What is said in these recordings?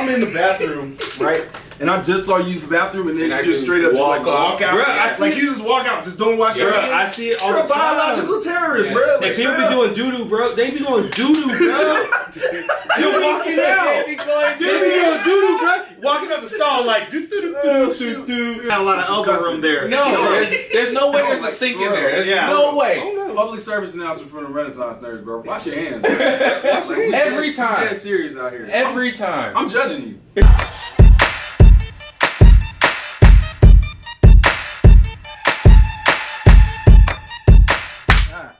I'm in the bathroom, right? And I just saw you use the bathroom, and then you just straight up walk out. Bro, I see like you just walk out, just don't wash your hands. I see it all You're the time. a biological terrorist, bro. Like, people be doing doo-doo, bro. They be going doo-doo, bro. You're walking out. They be going doo-doo, bro. Walking up the stall like doo-doo-doo-doo-doo. Have a lot of elbow room there. No, there's no way there's a sink in there. There's no way. Public service announcement from the Renaissance nerds, bro. Wash your hands. Wash your hands. Every time. We're dead serious out here. Every time. I'm judging you.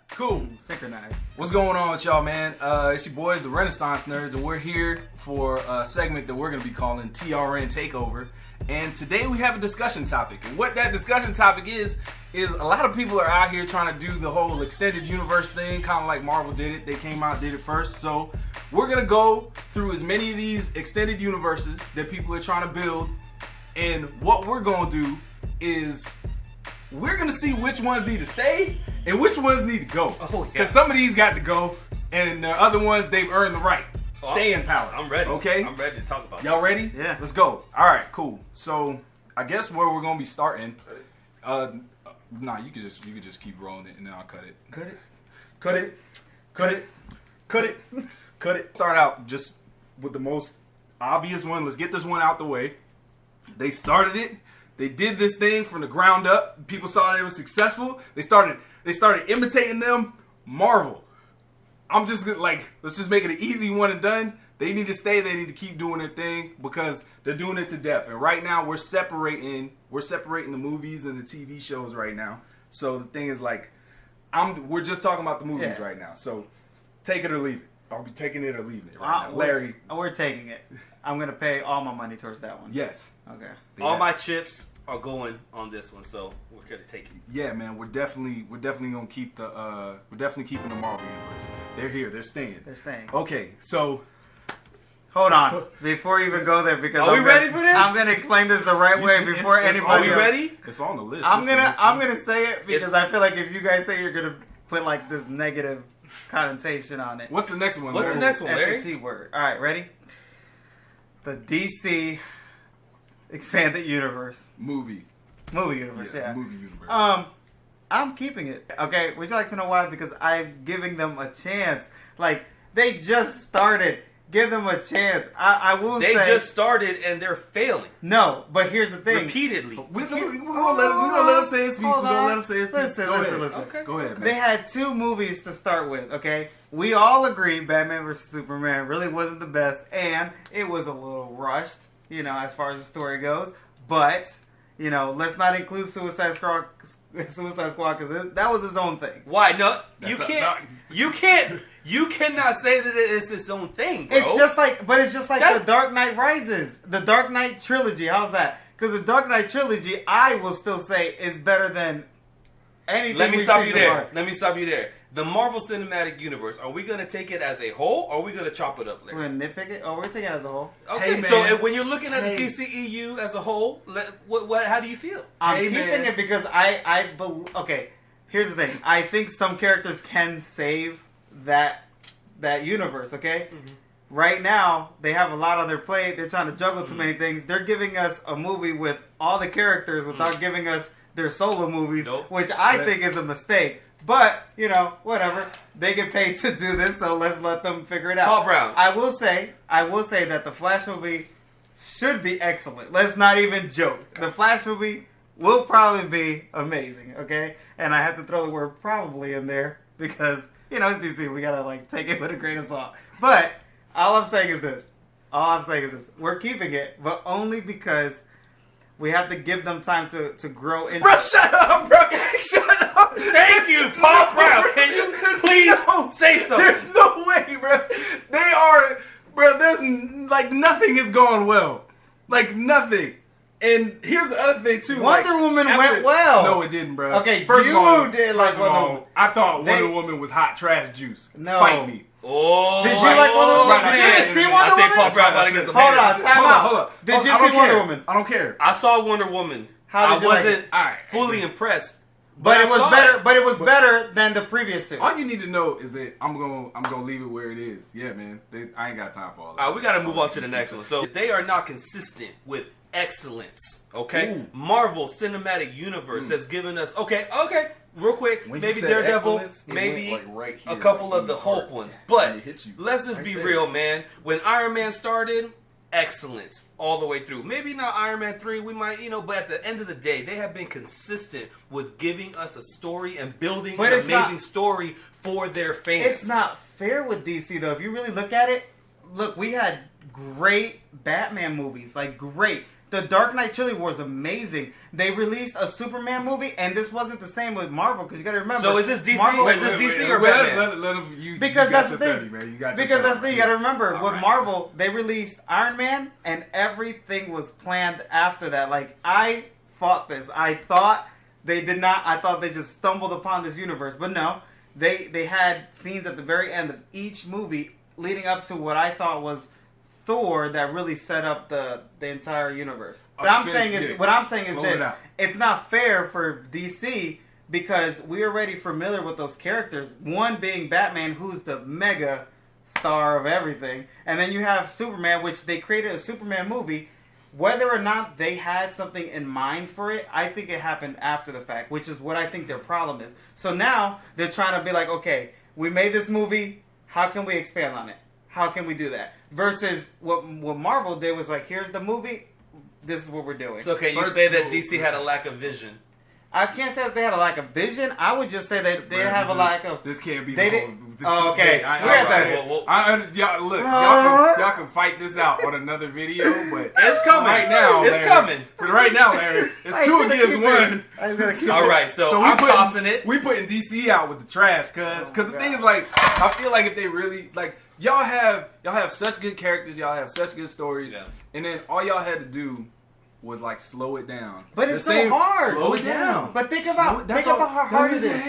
Cool. Synchronized. What's going on with y'all, man? It's your boys, the Renaissance Nerds, and we're here for a segment that we're going to be calling TRN Takeover. And today we have a discussion topic. And what that discussion topic is a lot of people are out here trying to do the whole extended universe thing, kind of like Marvel did it. They came out, did it first. So we're going to go through as many of these extended universes that people are trying to build. And what we're going to do is we're going to see which ones need to stay and which ones need to go. Because some of these got to go, and the other ones, they've earned the right. Stay in power. I'm ready. Okay? I'm ready to talk about Y'all ready? Yeah. Let's go. All right, cool. So I guess where we're going to be starting, nah, you could just keep rolling it, and then I'll cut it. Cut it. Cut it. Cut it. Cut it. Cut it. Start out just with the most obvious one. Let's get this one out the way. They started it. They did this thing from the ground up. People saw they were successful. They started imitating them. Marvel. I'm just like, let's just make it an easy one and done. They need to stay. They need to keep doing their thing because they're doing it to death. And right now we're separating the movies and the TV shows right now. So the thing is like, we're just talking about the movies right now. So take it or leave it. Are we taking it or leaving it right now? Larry. We're taking it. I'm going to pay all my money towards that one. Yes. Okay. All my chips are going on this one, so we're gonna take it. Yeah, man, we're definitely gonna keep we're definitely keeping the Marvel universe. They're here. They're staying. They're staying. Okay, so hold on before you even go there, because are we ready for this? I'm gonna explain this the right way before anybody. Are we ready? It's on the list. I'm gonna say it because I feel like if you guys say, you're gonna put like this negative connotation on it. What's the next one? What's the next one, Larry? SAT word. All right, ready? The DC expanded universe. Movie universe, yeah. Movie universe. I'm keeping it. Okay, would you like to know why? Because I'm giving them a chance. Like, they just started. Give them a chance. I will say... They just started and they're failing. No, but here's the thing. Repeatedly. We're gonna let him say his piece. We're gonna let him say his piece. Listen. Okay. Go ahead, man. They had two movies to start with, okay? We all agree Batman vs. Superman really wasn't the best, and it was a little rushed, as far as the story goes. But, let's not include Suicide Squad because that was his own thing. Why? No, you cannot say that it's its own thing, bro. It's just like The Dark Knight Rises, the Dark Knight trilogy. How's that? Because the Dark Knight trilogy, I will still say, is better than anything. Let me stop you there. The Marvel Cinematic Universe, are we going to take it as a whole, or are we going to chop it up later? We're going to nitpick it? Oh, we're taking it as a whole. Okay, so when you're looking at the DCEU as a whole, how do you feel? I'm keeping it because okay, here's the thing. I think some characters can save that universe, okay? Mm-hmm. Right now, they have a lot on their plate. They're trying to juggle too many things. They're giving us a movie with all the characters without giving us their solo movies, which I think is a mistake. But, whatever. They get paid to do this, so let's let them figure it out. Paul Brown. I will say that the Flash movie should be excellent. Let's not even joke. The Flash movie will probably be amazing, okay? And I have to throw the word probably in there because, it's DC. We gotta, take it with a grain of salt. But all I'm saying is this. We're keeping it, but only because we have to give them time to grow into. Bro, shut up, bro. Shut up. Thank you, Paul Brown. Can you please say something? There's no way, bro. There's nothing is going well. Like, nothing. And here's the other thing, too. Wonder Woman went well. No, it didn't, bro. Okay, first you of all, did like Wonder Woman. I thought Wonder Woman was hot trash juice. No. Fight me. Oh, did you like Wonder Woman? Did you see Wonder Woman? I think Paul Brown about to get some Hold on. Did you see Wonder Woman? I don't care. I saw Wonder Woman. How did you like it? Fully impressed But it was better. But it was better than the previous two. All you need to know is that I'm gonna leave it where it is. Yeah, man. I ain't got time for all that. All right, we got to move on to the next one. So they are not consistent with excellence. Okay, Ooh. Marvel Cinematic Universe has given us. Okay, real quick. When maybe you said Daredevil. excellence, Maybe like right here, a couple like of the in Hulk heart. ones. And But it hit you let's just right be there. real, man. When Iron Man started. Excellence all the way through. Maybe not Iron Man 3, we might, but at the end of the day, they have been consistent with giving us a story and building an amazing story for their fans. It's not fair with DC though. If you really look at it, we had great Batman movies, like great. The Dark Knight trilogy was amazing. They released a Superman movie, and this wasn't the same with Marvel because you got to remember. So is this DC? Marvel, Is this DC or Batman? Let him, you because got that's the your thing. 30, man. You got because that's the thing. You got to remember All with right. Marvel, they released Iron Man, and everything was planned after that. Like I fought this. I thought they did not. I thought they just stumbled upon this universe, but no. They had scenes at the very end of each movie leading up to what I thought was Thor that really set up the entire universe. What I'm saying is this: it's not fair for DC because we're already familiar with those characters. One being Batman, who's the mega star of everything, and then you have Superman, which they created a Superman movie. Whether or not they had something in mind for it, I think it happened after the fact, which is what I think their problem is. So now they're trying to be like, okay, we made this movie. How can we expand on it? How can we do that? Versus what Marvel did was like, here's the movie, this is what we're doing. So you say that DC had a lack of vision. I can't say that they had a lack of vision. I would just say that they have a lack of... This can't be They the did- whole... Oh, okay. Y'all can fight this out on another video, but It's coming. right now, It's Larry, coming. For right now, Larry, it's 2 against 1. All right, so we I'm tossing it. We putting DC out with the trash, cause the thing is like, I feel like if they really like, y'all have such good characters, y'all have such good stories, and then all y'all had to do was like slow it down. But it's so hard. Slow it down. But think about how hard it is.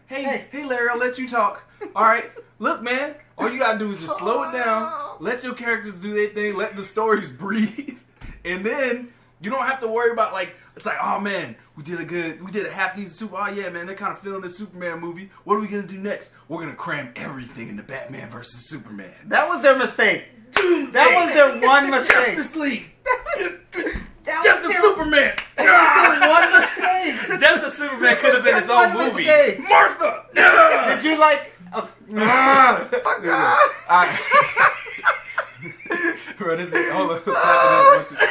Hey, Larry, I'll let you talk. All right, look, man, all you gotta do is just slow it down, let your characters do their thing, let the stories breathe, and then you don't have to worry about like, it's like, oh man, we did a half decent super. Oh yeah, man, they're kind of feeling this Superman movie. What are we gonna do next? We're gonna cram everything into Batman versus Superman. That was their mistake. Doomsday. That was their one mistake. Justice League. That was Superman. one mistake. Death of Superman could have been its own One movie. mistake. Martha. Did you like... Bro, this is, hold on, let's clap it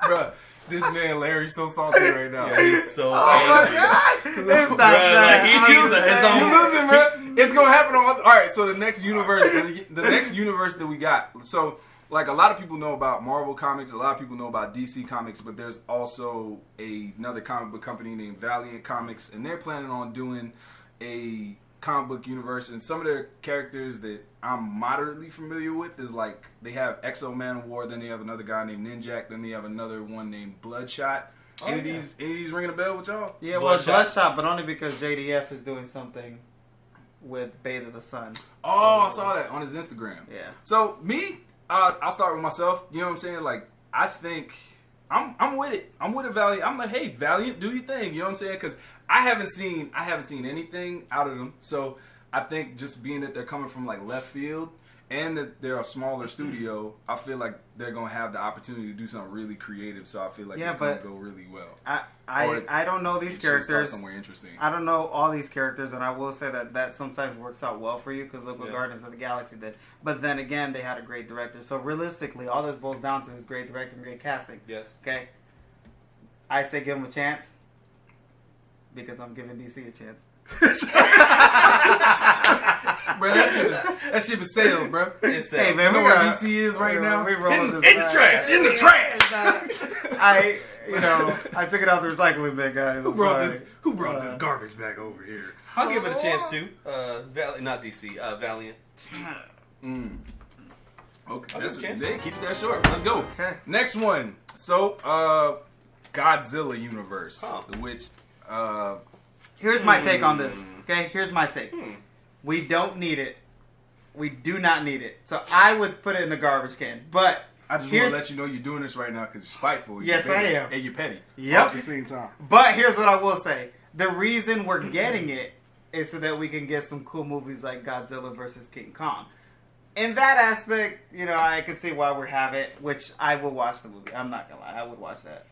up. Bro, this man Larry's so salty right now. Yeah, he's so Oh my angry. God. It's not Bruh, that. like, he needs his own- You losing, bro. It's gonna happen on. All right, so the next universe, the next universe that we got. So, like, a lot of people know about Marvel Comics, a lot of people know about DC Comics, but there's also another comic book company named Valiant Comics, and they're planning on doing a comic book universe. And some of their characters that I'm moderately familiar with is like they have Exo Man of War, then they have another guy named Ninjak, then they have another one named Bloodshot. Any of these ringing a bell with y'all? Yeah, well, Bloodshot, but only because JDF is doing something with Bathe of the Sun. Oh, I saw that on his Instagram. Yeah. So me, I'll start with myself. You know what I'm saying? Like, I think I'm with it. I'm with it, Valiant. I'm like, hey, Valiant, do your thing. You know what I'm saying? Because I haven't seen anything out of them. So I think just being that they're coming from like left field and that they're a smaller studio, I feel like they're gonna have the opportunity to do something really creative. So I feel like it's gonna go really well. I don't know these characters. Somewhere interesting. I don't know all these characters, and I will say that sometimes works out well for you because look what Guardians of the Galaxy did. But then again, they had a great director. So realistically, all this boils down to is great directing, great casting. Yes. Okay. I say give them a chance because I'm giving DC a chance. Bro, that shit is sales, bro. It's Hey man, You know we where got, DC is right now? We rolling In this the back. trash. In the trash. I took it out the recycling bin, guys. Who brought this garbage back over here? I'll give it a chance too. Not DC. Valiant. Okay, I'll give it a chance. keep it that short. Let's go. Okay. Next one. So, Godzilla universe, which Here's my take on this. Okay, here's my take. We don't need it. We do not need it. So I would put it in the garbage can. But I just want to let you know you're doing this right now because you're spiteful. Yes, you're petty, I am. and you're petty. Yep. At the same time. But here's what I will say. the reason we're getting it is so that we can get some cool movies like Godzilla versus King Kong. In that aspect, you know, I can see why we have it, which I will watch the movie. I'm not gonna lie, I would watch that.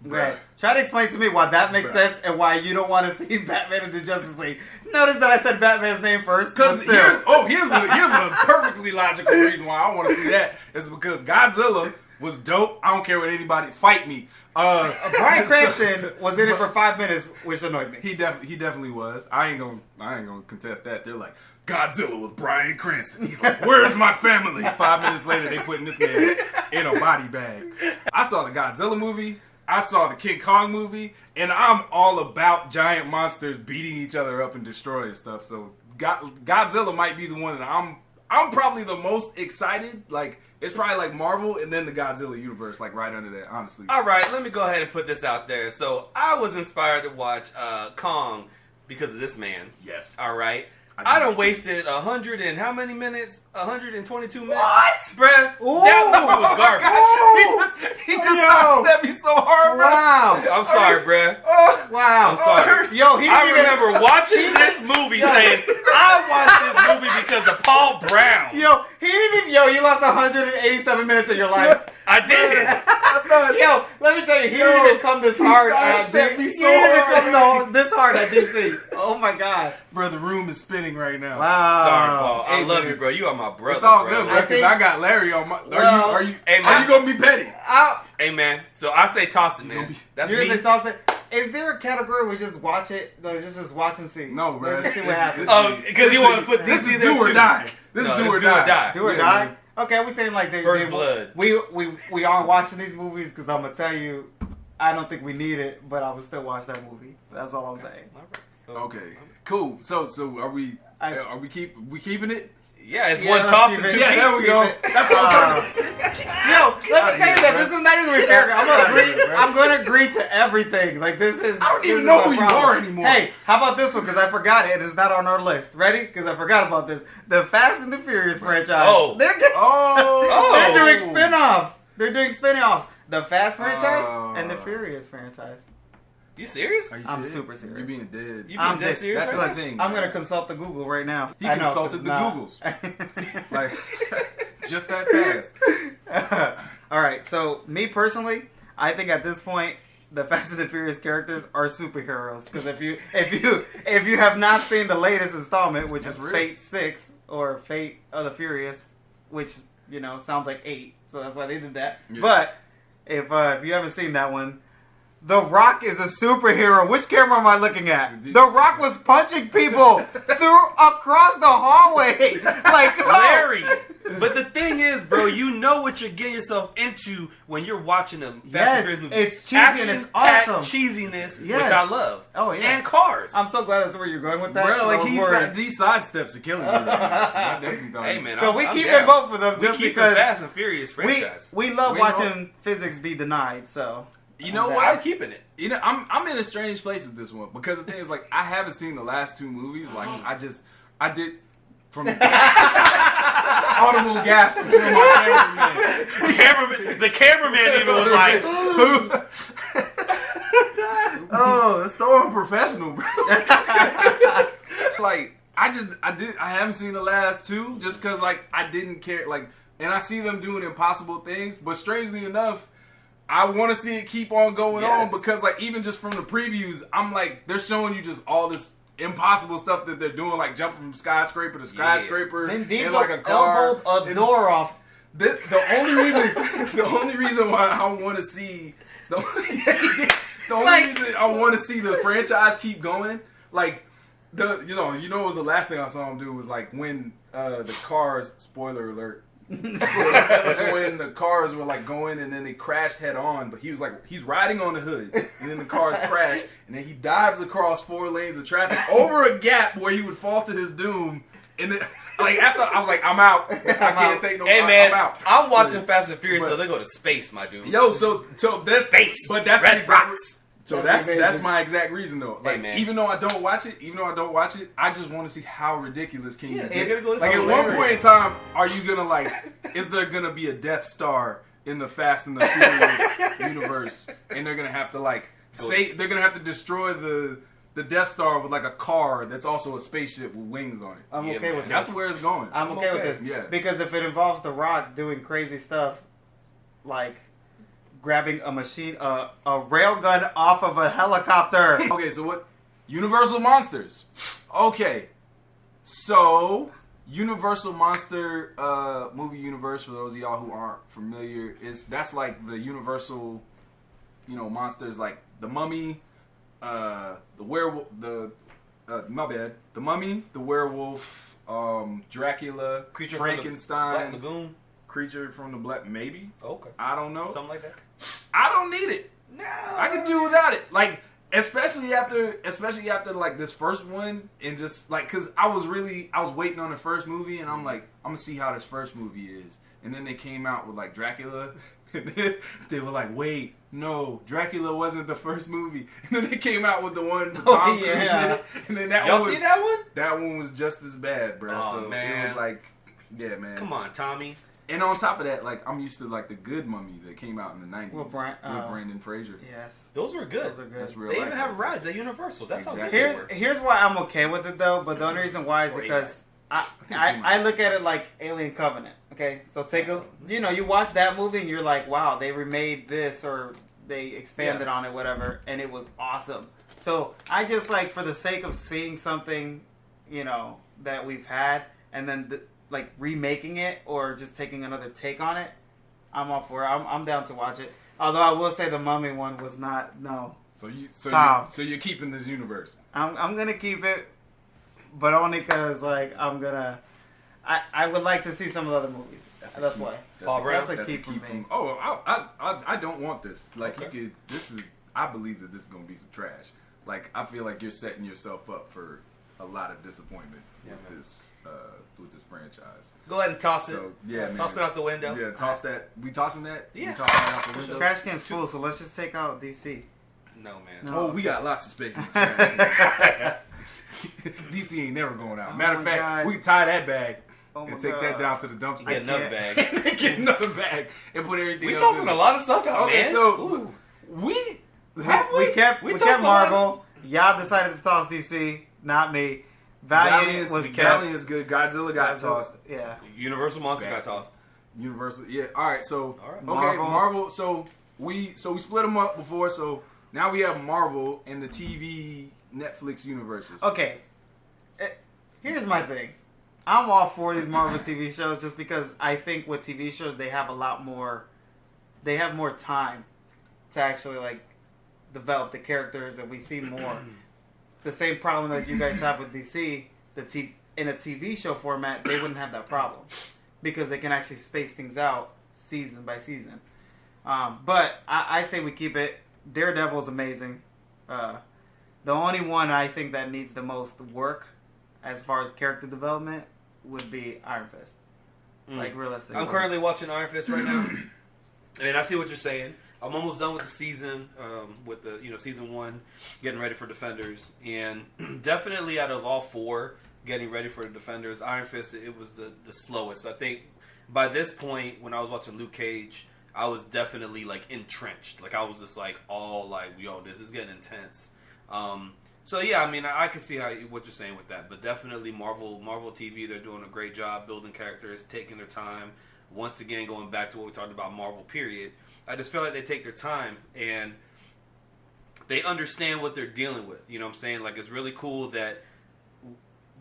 Right. Try to explain to me why that makes sense and why you don't want to see Batman in the Justice League. Notice that I said Batman's name first. Because here's the perfectly logical reason why I want to see that is because Godzilla was dope. I don't care what anybody fight me. Bryan Cranston was in it for 5 minutes, which annoyed me. He definitely was. I ain't gonna contest that. They're like, Godzilla with Bryan Cranston. He's like, where's my family? 5 minutes later, they putting this man in a body bag. I saw the Godzilla movie. I saw the King Kong movie, and I'm all about giant monsters beating each other up and destroying stuff. So Godzilla might be the one that I'm probably the most excited. Like, it's probably like Marvel and then the Godzilla universe, like right under that, honestly. All right, let me go ahead and put this out there. So I was inspired to watch Kong because of this man. Yes. All right. I done wasted 100 and how many minutes? 122 minutes. What? Bruh, that movie was garbage. He just sidestepped me so hard, bro. Wow. I'm sorry, bruh. Wow. I'm sorry. Yo, I remember watching this movie saying, I watched this movie because of Paul Brown. Yo, he didn't even. Yo, you lost 187 minutes of your life. I did. Yo, let me tell you, he didn't even come this hard. He didn't even come this hard at DC. Oh my god, bro, the room is spinning right now. Wow. Sorry, Paul. Hey, I love man. you, bro. You are my brother. It's all bro. good, bro. Because I got Larry on my. Are you Hey, man. gonna be petty? Hey, man. So I say toss it, man. That's you me. say toss it. Is there a category where we just watch it? No, just watch and see. No, bro. Let's just see what happens. Oh, because you want to put this DC is there do or too. die. This is do or die. Do or Yeah, die? man. Okay, we saying like First blood. We aren't watching these movies because I'm gonna tell you, I don't think we need it, but I would still watch that movie. That's all I'm saying. All right. So, Okay, cool. So are we keeping it? Yeah, it's Yeah, one let's toss keep and it. two Yeah, there we kicks. go. That's what I'm talking Yo, let me tell you that this is not even fair. I'm gonna agree to everything. Like this is. I don't this even is know my who you problem. are anymore. Hey, how about this one? Because I forgot it. It's not on our list. Ready? Because I forgot about this. The Fast and the Furious franchise. Oh. They're doing spin-offs. They're doing spin-offs. The Fast franchise and the Furious franchise. You serious? Are you I'm serious? super serious. You're being dead. You being I'm dead dead. serious? That's right my now? thing. I'm man. gonna consult the Google right now. He I know, consulted the 'cause Googles. Like, just that fast. All right, so me personally, I think at this point the Fast and the Furious characters are superheroes because if you have not seen the latest installment, which That's is real. Fate 6 or Fate of the Furious, which sounds like 8, so that's why they did that. Yeah. But if you haven't seen that one, The Rock is a superhero. Which camera am I looking at? The Rock was punching people across the hallway. Like, Larry. But the thing is, bro, you know what you're getting yourself into when you're watching a Fast and Furious movie. It's cheesy and it's awesome. Cheesiness, Yes. which I love. Oh, yeah. And cars. I'm so glad that's where you're going with that. Bro, like I was worried. these sidesteps are killing me right now. I definitely thought Hey, man. So I'm we keep down. it both of them We just keep the because Fast and Furious franchise. we love We watching physics be denied. So You know I'm what? keeping it. I'm in a strange place with this one because the thing is, like, I haven't seen the last two movies. Like, I did from audible gasp from my cameraman. The cameraman even was like, Oh, it's so unprofessional, bro. Like, I haven't seen the last two just because, like, I didn't care. Like, and I see them doing impossible things, but strangely enough, I want to see it keep on going Yes. on because, like, even just from the previews, I'm like, they're showing you just all this impossible stuff that they're doing, like jumping from skyscraper to skyscraper Vin in Diesel like a car. elbowed a door off. The only reason why I want to see the only reason I want to see the franchise keep going, like you know what was the last thing I saw him do was like when the cars, spoiler alert, when the cars were like going and then they crashed head on, but he's riding on the hood and then the cars crash and then he dives across 4 lanes of traffic over a gap where he would fall to his doom. And then, like, after I was like, I'm out. I can't take no. hey, man, I'm out. I'm watching Fast and Furious, But- so they go to space, my dude. Yo, so that's Space. but that's Red the exact- rocks. So That'd be that's amazing. my exact reason though. Like, Hey, man. even though I don't watch it, I just want to see how ridiculous can you Yeah, be. they're gonna go to Like, at space. one point in time, are you gonna like? Is there gonna be a Death Star in the Fast and the Furious universe, and they're gonna have to like they're gonna have to destroy the Death Star with like a car that's also a spaceship with wings on it. I'm okay with this. That's where it's going. I'm okay with this. Yeah. Because if it involves The Rock doing crazy stuff, like grabbing a machine, a railgun off of a helicopter. Okay, so what? Universal Monsters. Okay, so Universal Monster movie universe, for those of y'all who aren't familiar, that's like the Universal, monsters like the Mummy, the werewolf, the Mummy, the werewolf, Dracula, Creature Frankenstein, from the Black Lagoon, Creature from the Black, maybe. Okay, I don't know, something like that. I don't need it. No, I can do without it. Like. Especially after like this first one, and just like, cause I was waiting on the first movie, and I'm like, I'm gonna see how this first movie is, and then they came out with like Dracula, and then they were like, wait, no, Dracula wasn't the first movie, and then they came out with the one with Tom Cruise in it, and then y'all see that one? That one was just as bad, bro. Oh, so man. It was like, yeah, man. Come on, Tommy. And on top of that, like, I'm used to like the good Mummy that came out in the 90s with Brandon Fraser. Yes, those were good. Those are good. That's real. They even have rides at Universal. That's exactly. how good they were. Here's why I'm okay with it though, but the only reason why is because I look at it like Alien Covenant. Okay, so you watch that movie and you're like, wow, they remade this or they expanded on it, whatever, and it was awesome. So I just like, for the sake of seeing something, that we've had, and then like remaking it or just taking another take on it, I'm all for it. I'm down to watch it. Although I will say the Mummy one was not. No. So you're keeping this universe. I'm gonna keep it, but only because like I would like to see some of the other movies. That's why. That's a keep from me. Oh, I don't want this. Like, okay. I believe that this is gonna be some trash. Like, I feel like you're setting yourself up for a lot of disappointment with this franchise. Go ahead and toss it. So, yeah, man. Toss it out the window. Yeah, toss that. We tossing that? Yeah. We tossing that out the window? The trash can's full, so let's just take out DC. No, man. No. Oh, we got lots of space in the trash. DC ain't never going out. Matter of fact, God. we can tie that bag Oh and take that down to the dumpster. Get another bag. Get another bag and put everything. We else tossing in a it. lot of stuff out, Okay, man. so we kept Marvel. Y'all decided to toss DC, not me. Valiant was kept. Valiant is good. Godzilla got tossed. Yeah. Universal Monster got tossed. Universal, yeah. All right, so All right. okay, Marvel. So we split them up before. So now we have Marvel and the TV Netflix universes. Okay. Here's my thing. I'm all for these Marvel TV shows just because I think with TV shows they have a lot more. They have more time to actually like develop the characters, and we see more. The same problem that you guys have with DC, in a TV show format, they wouldn't have that problem because they can actually space things out season by season. But I say we keep it. Daredevil is amazing. The only one I think that needs the most work as far as character development would be Iron Fist. Like, realistically. I'm currently watching Iron Fist right now, and I see what you're saying. I'm almost done with the season, with the season 1, getting ready for Defenders, and definitely out of all 4 getting ready for the Defenders, Iron Fist it was the slowest. I think by this point, when I was watching Luke Cage, I was definitely like entrenched. Like I was just like all like, yo, this is getting intense. So yeah, I mean, I can see what you're saying with that, but definitely Marvel TV, they're doing a great job building characters, taking their time. Once again, going back to what we talked about Marvel period, I just feel like they take their time and they understand what they're dealing with. You know what I'm saying? Like, it's really cool that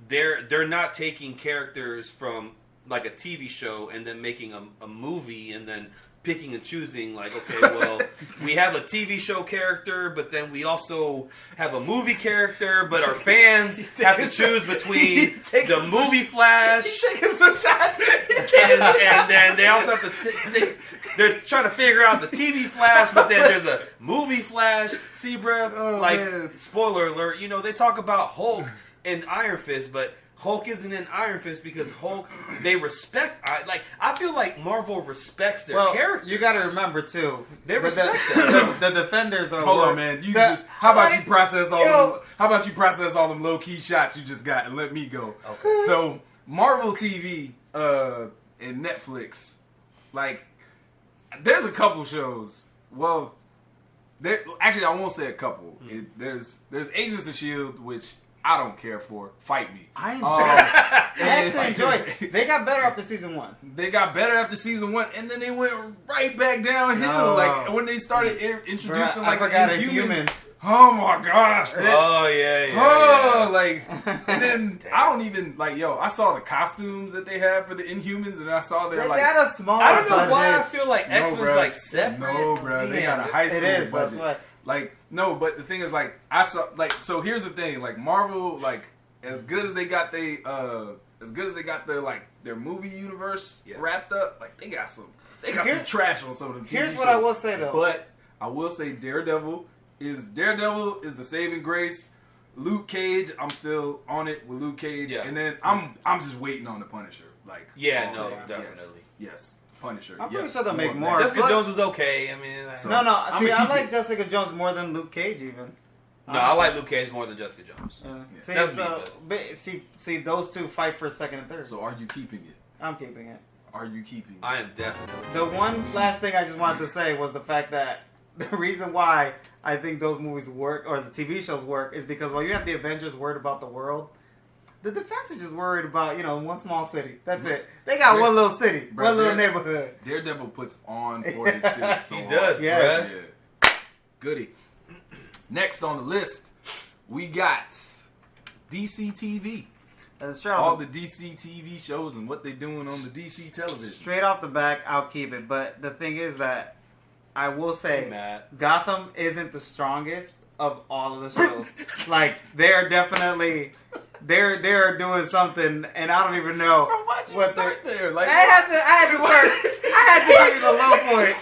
they're not taking characters from like a TV show and then making a movie and then picking and choosing, like, okay, well, we have a TV show character, but then we also have a movie character, but our fans have to choose between the movie Flash. He's taking some shots. And then they also have to... They're trying to figure out the TV Flash, but then there's a movie Flash. See, bro? Man. Spoiler alert, they talk about Hulk and Iron Fist, but Hulk isn't in Iron Fist because Hulk, they respect... I feel like Marvel respects their characters. You got to remember, too. They respect the Defenders are... Hold on, man. How about you process all them low-key shots you just got and let me go? Okay. So, Marvel TV and Netflix, like, there's a couple shows. Well, Actually, I won't say a couple. There's Agents of Shield, which I don't care for. Fight me. I actually enjoyed it. They got better after season 1. They got better after season 1, and then they went right back downhill. Like when they started introducing like Inhumans. Oh my gosh! And then I don't even I saw the costumes that they have for the Inhumans, and I saw they got a small. I don't know why I feel like X-Men's like separate. No, bro, they got a high school budget. That's Like, no, but the thing is, like, I saw, like, so here's the thing, like, Marvel, like, as good as they got their like their movie universe wrapped up, like, they got some trash on some of them TV Here's shows. what I will say though. But I will say Daredevil is the saving grace. Luke Cage, I'm still on it with Luke Cage, and then I'm just waiting on the Punisher. Like, definitely, yes. Punisher. I'm pretty sure they'll make more. Jessica Jones was okay. I mean, See, I like Jessica Jones more than Luke Cage even. No, I like Luke Cage more than Jessica Jones. See, those two fight for second and third. So are you keeping it? I'm keeping it. Are you keeping it? I am definitely. The one last thing I just wanted to say was the fact that the reason why I think those movies work, or the TV shows work, is because while you have the Avengers worried about the world, the Defense is just worried about, one small city. That's it. They got one little city, one little neighborhood. Daredevil puts on for his city so he does, yeah. Goody. Next on the list, we got DC TV. All the DC TV shows and what they're doing on the DC television. Straight off the back, I'll keep it. But the thing is that I will say Gotham isn't the strongest of all of the shows. Like, they're definitely... They're doing something, and I don't even know. Bro, why'd you start there? Like, I had to give you the low point.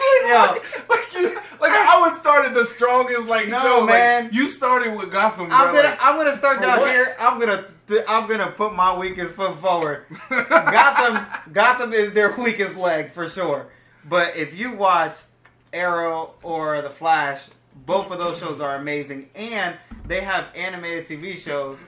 I would started the strongest show. Man. Like, you started with Gotham. Bro. I'm gonna start down here. I'm gonna put my weakest foot forward. Gotham is their weakest leg for sure. But if you watch Arrow or The Flash, both of those shows are amazing, and they have animated TV shows.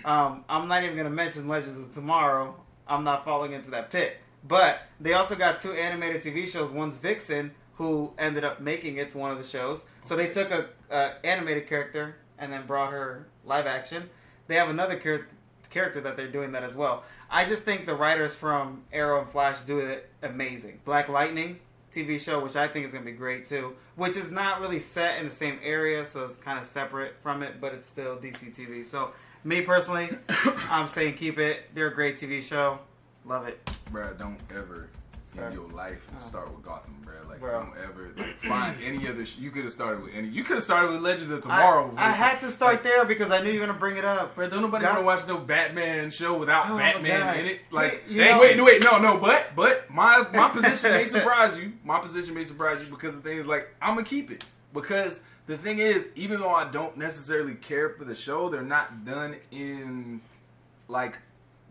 I'm not even going to mention Legends of Tomorrow. I'm not falling into that pit. But they also got 2 animated TV shows. One's Vixen, who ended up making it to one of the shows. So they took a animated character and then brought her live action. They have another character that they're doing that as well. I just think the writers from Arrow and Flash do it amazing. Black Lightning TV show, which I think is going to be great too, which is not really set in the same area, so it's kind of separate from it, but it's still DC TV. So, me personally, I'm saying keep it. They're a great TV show. Love it. Bruh, don't ever in your life start with Gotham, bruh. Like, don't ever find any other... You could have started with You could have started with Legends of Tomorrow. I had to start there because I knew you were going to bring it up. Bruh, don't nobody want to watch no Batman show without Batman in it. Like, wait, but my position may surprise you. My position may surprise you because the thing is, like, I'm going to keep it. Because the thing is, even though I don't necessarily care for the show, they're not done in, like...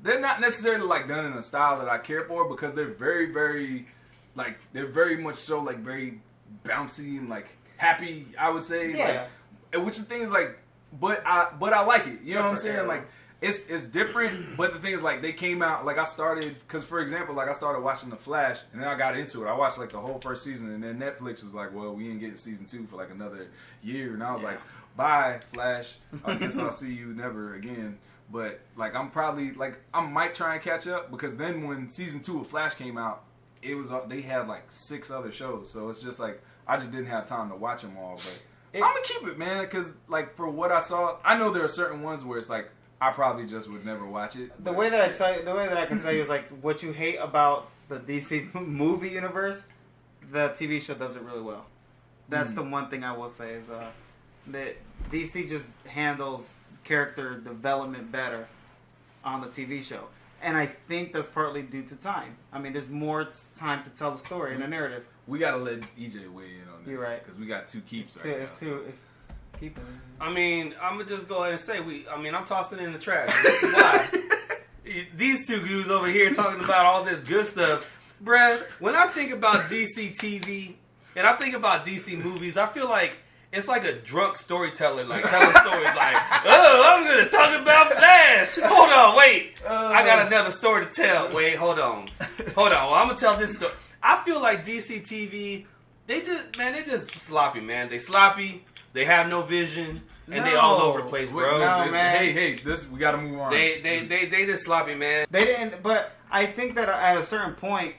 They're not necessarily like done in a style that I care for because they're very, very, like, they're very much so like very bouncy and like happy, I would say. Yeah. Like, which the thing is like, but I like it. You know what I'm saying? Like, it's different. But the thing is like they came out like I started because for example like I started watching The Flash and then I got into it. I watched like the whole first season and then Netflix was like, well, we ain't getting season 2 for like another year, and I was like, bye Flash. I guess I'll see you never again. But, like, I'm probably, like, I might try and catch up because then when season 2 of Flash came out, it was, they had, like, 6 other shows. So it's just, like, I just didn't have time to watch them all. But I'm going to keep it, man, because, like, for what I saw, I know there are certain ones where it's, like, I probably just would never watch it. The way that I can tell you is, like, what you hate about the DC movie universe, the TV show does it really well. That's the one thing I will say is that DC just handles character development better on the TV show, and I think that's partly due to time. I mean, there's more time to tell the story and the narrative. We gotta let EJ weigh in on this. You're right, because we got 2 keeps right now. It's keeping. I mean, I'm gonna just go ahead and say I'm tossing it in the trash. Why? These 2 dudes over here talking about all this good stuff, bruh. When I think about DC TV and I think about DC movies, I feel like it's like a drunk storyteller, like telling stories like, oh, I'm going to talk about Flash. Hold on, wait. I got another story to tell. Wait, hold on. Well, I'm going to tell this story. I feel like DC TV They just sloppy, man. They sloppy. They have no vision, and they all over the place, bro. No, man. Hey, we gotta move on. They just sloppy, man. They didn't, but I think that at a certain point,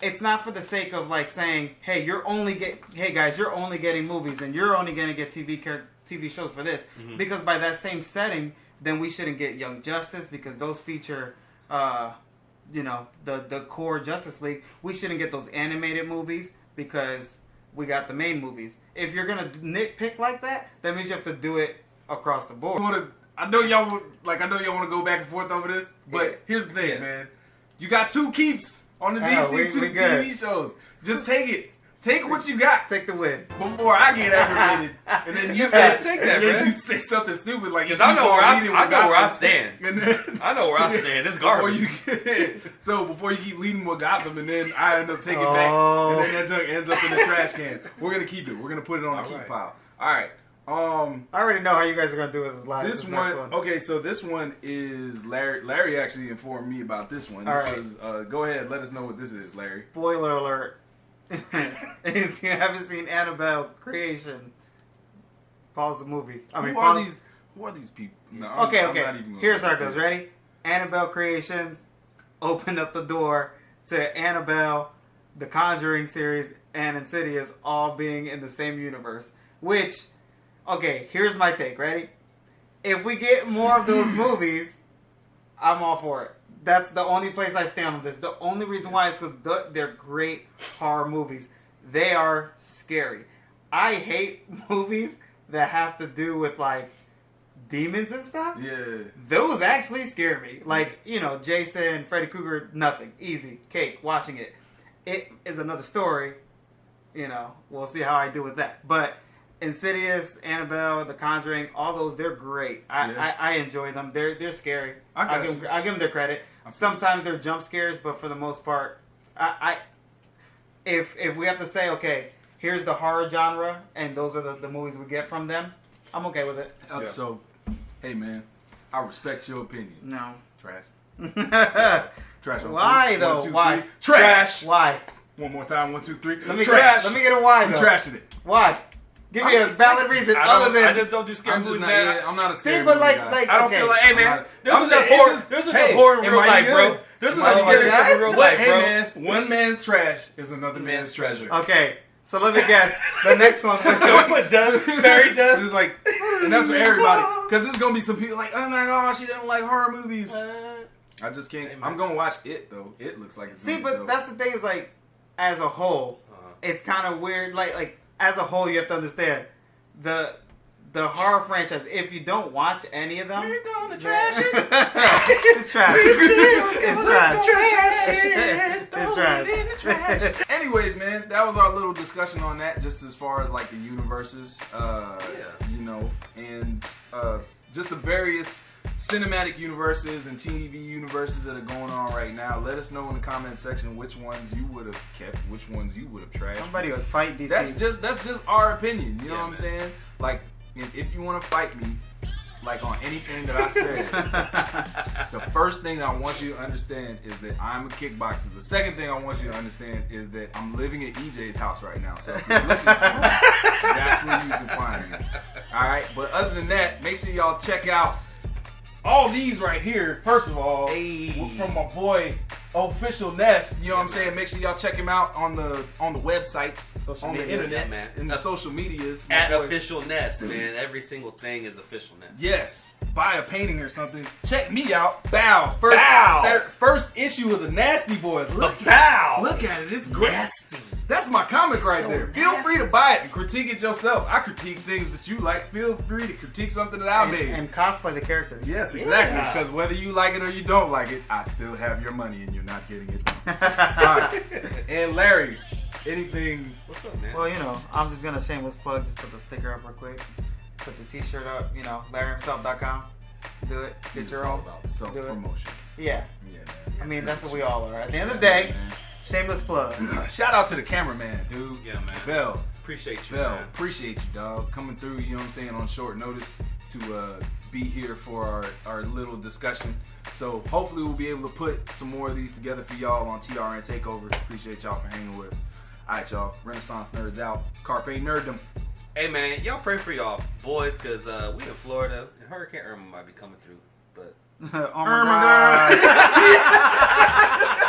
it's not for the sake of like saying, hey, guys, you're only getting movies and you're only gonna get TV shows for this, because by that same setting, then we shouldn't get Young Justice because those feature, the core Justice League. We shouldn't get those animated movies because we got the main movies. If you're gonna nitpick like that means you have to do it across the board. I know y'all want to go back and forth over this, but here's the thing, man. You got 2 keeps on the DC TV shows. Just take it. Take what you got. Take the win. Before I get aggravated, and then you say take that, and then you say something stupid like, because I know where I stand. And then, I know where I stand. It's garbage. Before you keep leading with Gotham, and then I end up taking it back, and then that junk ends up in the trash can. We're gonna keep it. We're gonna put it on the keep pile. All right. I already know how you guys are gonna do it live. This one. Okay, so this one is Larry. Larry actually informed me about this one. This is. Go ahead. Let us know what this is, Larry. Spoiler alert. If you haven't seen Annabelle Creation, pause the movie. Who are these people? No, okay. Here's how it goes. Ready? Annabelle Creations opened up the door to Annabelle, the Conjuring series, and Insidious all being in the same universe. Which, okay, here's my take. Ready? If we get more of those movies, I'm all for it. That's the only place I stand on this. The only reason why is because they're great horror movies. They are scary. I hate movies that have to do with, like, demons and stuff. Yeah. Those actually scare me. Like, Jason, Freddy Krueger, nothing. Easy. Cake. Watching it. It is another story. We'll see how I do with that. But Insidious, Annabelle, The Conjuring, all those, they're great. I enjoy them. They're scary. I give them their credit. Sometimes they're jump scares, but for the most part, if we have to say, okay, here's the horror genre, and those are the movies we get from them, I'm okay with it. So, hey man, I respect your opinion. No. Trash. Trash. Why though? 1, 2, why? Trash. Why? One more time. 1, 2, 3. Let me get a why though. You trashing it. Why? Give me a valid reason other than I just don't do scary movies, man. I'm not a scary movie guy. I don't feel like, hey man, there's enough horror in real life, bro. There's enough scary stuff in real life, bro. Hey man, one man's trash is another man's treasure. Okay, so let me guess. The next one. What does? Fairy dust. It's like, and that's for everybody, because there's gonna be some people like, oh my gosh, she doesn't like horror movies. I just can't. I'm gonna watch it though. It looks like it's. See, but that's the thing is like, as a whole, it's kind of weird. Like as a whole, you have to understand. The horror franchise, if you don't watch any of them, we're gonna trash it. It's trash. It's trash. Anyways, man, that was our little discussion on that, just as far as like the universes, and just the various cinematic universes and TV universes that are going on right now. Let us know in the comment section which ones you would have kept, which ones you would have trashed. Somebody was fighting DC. That's just our opinion. You know what I'm saying? Like, if you want to fight me, like on anything that I said, the first thing I want you to understand is that I'm a kickboxer. The second thing I want you to understand is that I'm living at EJ's house right now. So if you're looking for me, that's where you can find me. All right. But other than that, make sure y'all check out all these right here. First of all, from my boy Official Nest. You know what I'm saying? Make sure y'all check him out on the websites, on the internet, man, in the social medias. At Official Nest, man. Every single thing is Official Nest. Yes. Buy a painting or something. Check me out. Bow. First issue of the Nasty Boys. Look at it. It's great. Nasty. That's my comic right there. Feel free to buy it and critique it yourself. I critique things that you like. Feel free to critique something that I made. And cosplay the characters. Yes, exactly. Because whether you like it or you don't like it, I still have your money and you're not getting it. All right. And Larry, anything? What's up, man? Well, I'm just going to shameless plug. Just put the sticker up real quick. Put the t-shirt up, LarryHimself.com. Do it. Get your own. About self-promotion. Yeah. I mean, that's what we all are. At the end of the day, shameless plug. Shout out to the cameraman, dude. Yeah, man. Bell. Appreciate you, Bell, man. appreciate you, dog. Coming through, you know what I'm saying, on short notice to be here for our little discussion. So hopefully we'll be able to put some more of these together for y'all on TRN Takeover. Appreciate y'all for hanging with us. All right, y'all. Renaissance nerds out. Carpe nerddom. Hey man, y'all pray for y'all boys, cause we in Florida and Hurricane Irma might be coming through. But oh my God.